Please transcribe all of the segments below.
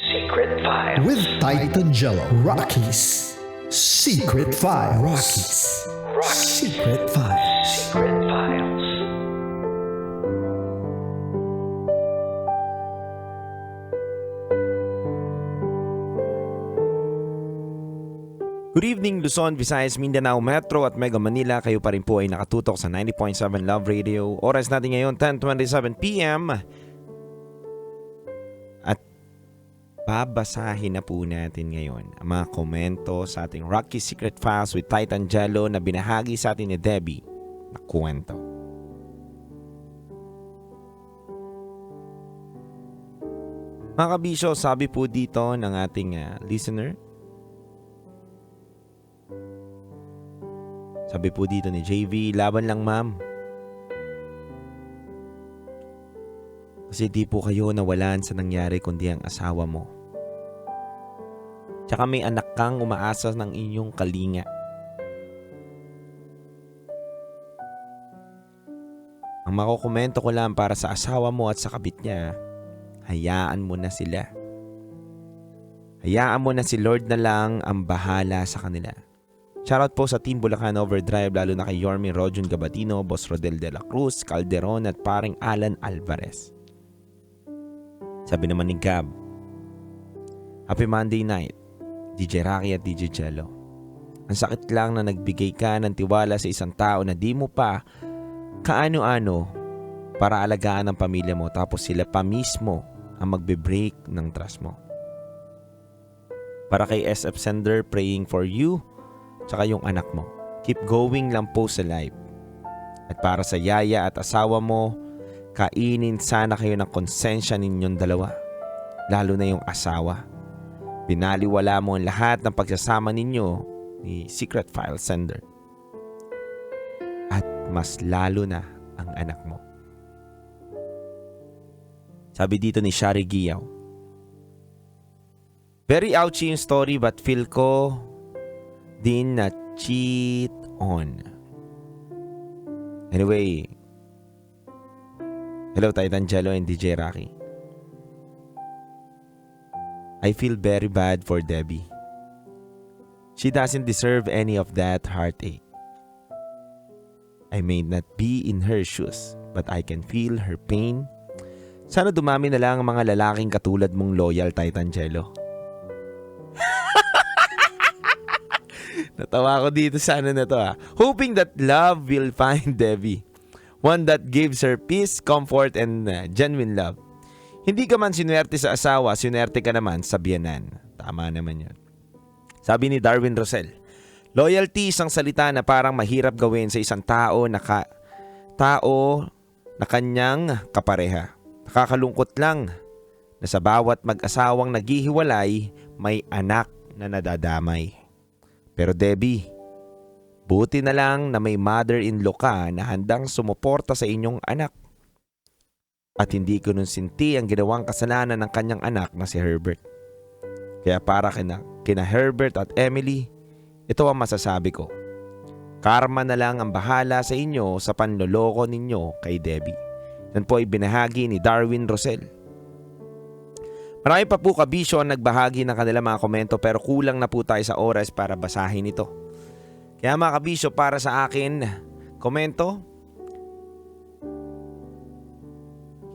Secret Files with Titan Jello. Rockies Secret Files. Secret Files. Secret Files. Good evening Luzon, Visayas, Mindanao, Metro at Mega Manila. Kayo pa rin po ay nakatutok sa 90.7 Love Radio. Oras natin ngayon 10:27 PM. At babasahin na po natin ngayon ang mga komento sa ating Rocky Secret Files with Titan Jello na binahagi sa atin ni Debbie na kwento. Mga kabisyo, sabi po dito ng ating listener, sabi po dito ni JV, laban lang ma'am. Kasi di po kayo nawalan sa nangyari kundi ang asawa mo. Tsaka may anak kang umaasa ng inyong kalinga. Ang makukomento ko lang para sa asawa mo at sa kabit niya, hayaan mo na sila. Hayaan mo na si Lord na lang ang bahala sa kanila. Shoutout po sa Team Bulacan Overdrive, lalo na kay Yorme Rojun Gabatino, Boss Rodel de la Cruz, Calderon at paring Alan Alvarez. Sabi naman ni Gab, Happy Monday night, DJ Rocky at DJ Jello. Ang sakit lang na nagbigay ka ng tiwala sa isang tao na di mo pa kaano-ano para alagaan ang pamilya mo, tapos sila pa mismo ang magbe-break ng trust mo. Para kay SF Sender, praying for you tsaka yung anak mo. Keep going lang po sa live. At para sa yaya at asawa mo, kainin sana kayo ng konsensya ninyong dalawa. Lalo na yung asawa. Binaliwala mo ang lahat ng pagsasama ninyo ni Secret File Sender. At mas lalo na ang anak mo. Sabi dito ni Shari Giyaw, very ouchy yung story but feel ko din na cheat on. Anyway, hello Titan Jello and DJ Rocky. I feel very bad for Debbie. She doesn't deserve any of that heartache. I may not be in her shoes, but I can feel her pain. Sana dumami na lang ang mga lalaking katulad mong loyal, Titan Jello. Natawa ko dito sa ano na to Hoping that love will find Debbie. One that gives her peace, comfort, and genuine love. Hindi ka man sinuwerte sa asawa, sinuwerte ka naman sa biyanan. Tama naman yun. Sabi ni Darwin Rosel, loyalty isang salita na parang mahirap gawin sa isang tao na kanyang kapareha. Nakakalungkot lang na sa bawat mag-asawang naghihiwalay, may anak na nadadamay. Pero Debbie, buti na lang na may mother-in-law ka na handang sumuporta sa inyong anak. At hindi ko nun sinti ang ginawang kasalanan ng kanyang anak na si Herbert. Kaya para kina Herbert at Emily, ito ang masasabi ko. Karma na lang ang bahala sa inyo sa panloloko ninyo kay Debbie. Yan po ay binahagi ni Darwin Rosel. Marami pa po kabisyo ang nagbahagi ng kanilang mga komento pero kulang na po tayo sa oras para basahin ito. Kaya mga kabisyo, para sa akin, komento,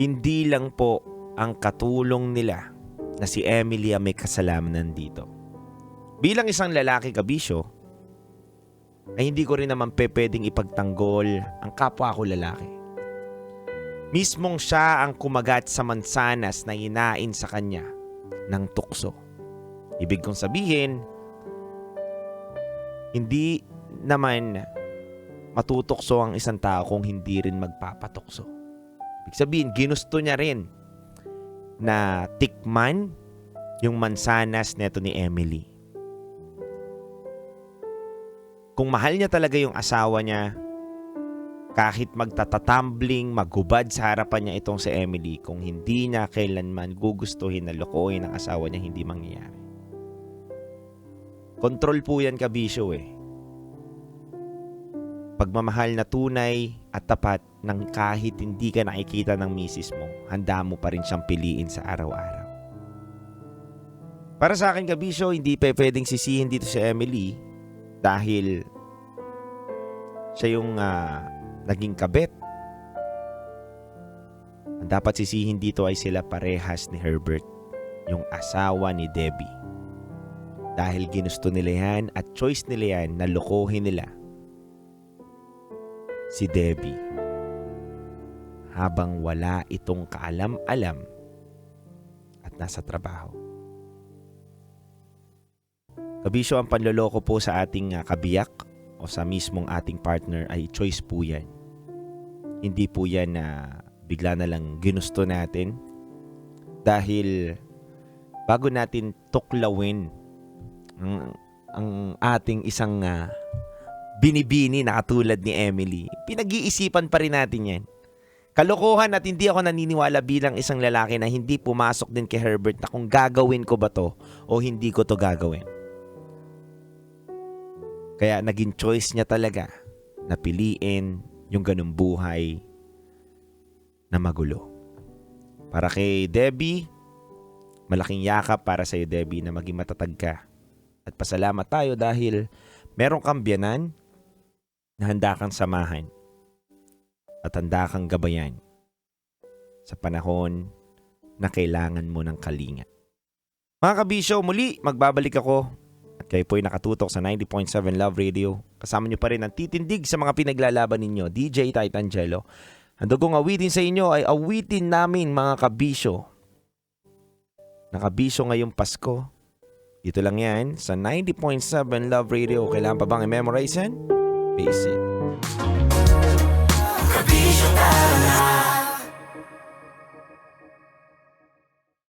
hindi lang po ang katulong nila na si Emily ang may kasalanan dito. Bilang isang lalaki kabisyo, ay hindi ko rin naman pwedeng ipagtanggol ang kapwa ko lalaki. Mismong siya ang kumagat sa mansanas na hinain sa kanya ng tukso. Ibig kong sabihin, hindi naman matutokso ang isang tao kung hindi rin magpapatukso. Ibig sabihin, ginusto niya rin na tikman yung mansanas neto ni Emily. Kung mahal niya talaga yung asawa niya, kahit magtatatumbling, maghubad sa harapan niya itong si Emily, kung hindi niya kailanman gugustuhin na lokohin ang asawa niya, hindi mangyayari. Kontrol po yan kabisyo Pagmamahal na tunay at tapat ng kahit hindi ka nakikita ng misis mo, handa mo pa rin siyang piliin sa araw-araw. Para sa akin, kabisyo, hindi pa pwedeng sisihin dito si Emily dahil siya yung naging kabit. Ang dapat sisihin dito ay sila parehas ni Herbert, yung asawa ni Debbie. Dahil ginusto nila yan at choice nila yan na lokohin nila si Debbie habang wala itong kaalam-alam at nasa trabaho. Kabisyo, ang panloloko po sa ating kabiyak o sa mismong ating partner ay choice po yan. Hindi po yan na bigla na lang ginusto natin dahil bago natin tuklawin ang ating isang binibini na katulad ni Emily, pinag-iisipan pa rin natin yan. Kalokohan at hindi ako naniniwala bilang isang lalaki na hindi pumasok din kay Herbert na kung gagawin ko ba to o hindi ko to gagawin. Kaya naging choice niya talaga na piliin yung ganung buhay na magulo. Para kay Debbie, malaking yakap para sa'yo, Debbie, na maging matatag ka. At pasalamat tayo dahil meron kang biyanan na handa kang samahan at handa kang gabayan sa panahon na kailangan mo ng kalinga. Mga kabisyo, muli magbabalik ako at kayo po'y nakatutok sa 90.7 Love Radio. Kasama nyo pa rin ang titindig sa mga pinaglalaban ninyo, DJ Titangelo. Ang dugong awitin sa inyo ay awitin namin, mga kabisyo. Nakabisyo ngayong Pasko. Dito lang yan sa 90.7 Love Radio. Kailangan pa bang i-memorize yan? Basic. Kabisyo tara na.